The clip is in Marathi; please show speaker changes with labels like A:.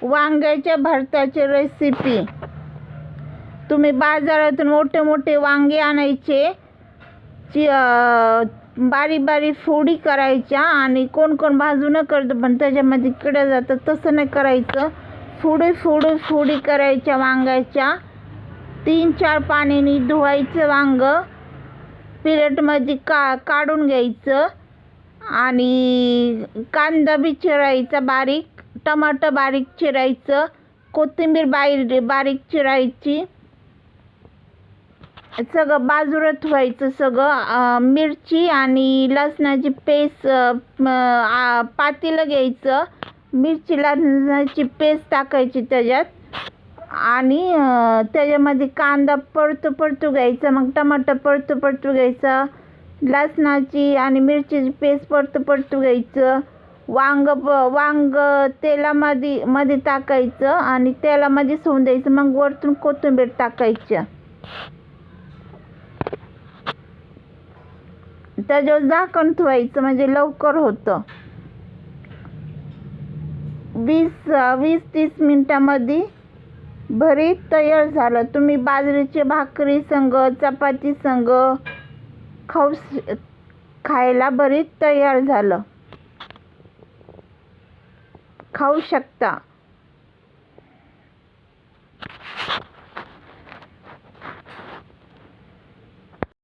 A: वांग्याच्या भरताची रेसिपी. तुम्ही बाजारातून मोठे मोठे वांगे आणायचे, बारीक बारीक फोडी करायच्या, आणि कोण कोण भाजून करतं पण त्याच्यामध्ये किडे जातात, तसं नाही करायचं. फोडी करायच्या वांग्याच्या. 3-4 पाण्याने धुवायचं वांग, प्लेटमध्ये काढून घ्यायचं. आणि कांदा बी चिरायचा बारीक, टमाटर बारीक चिरायचं, कोथिंबीर बारीक चिरायची. सगळं बाजूला ठेवायचं. सगळं मिरची आणि लसणाची पेस्ट पातेलं घ्यायचं, मिरची लसणाची पेस्ट टाकायची त्याच्यात, आणि त्याच्यामध्ये कांदा परतू घ्यायचा, मग टमाटर परतू घ्यायचा, लसणाची आणि मिरचीची पेस्ट परतू घ्यायचं. वांग तेलामध्ये टाकायचं आणि तेलामध्ये सोडून द्यायचं. मग वरतून कोथिंबीर टाकायचं. त्याच्यावर झाकण ठेवायचं म्हणजे लवकर होतं. 20-30 मिनिटामध्ये भरीत तयार झालं. तुम्ही बाजरीच्या भाकरी संग, चपाती संग खायला भरीत तयार झालं. खाऊ शकता.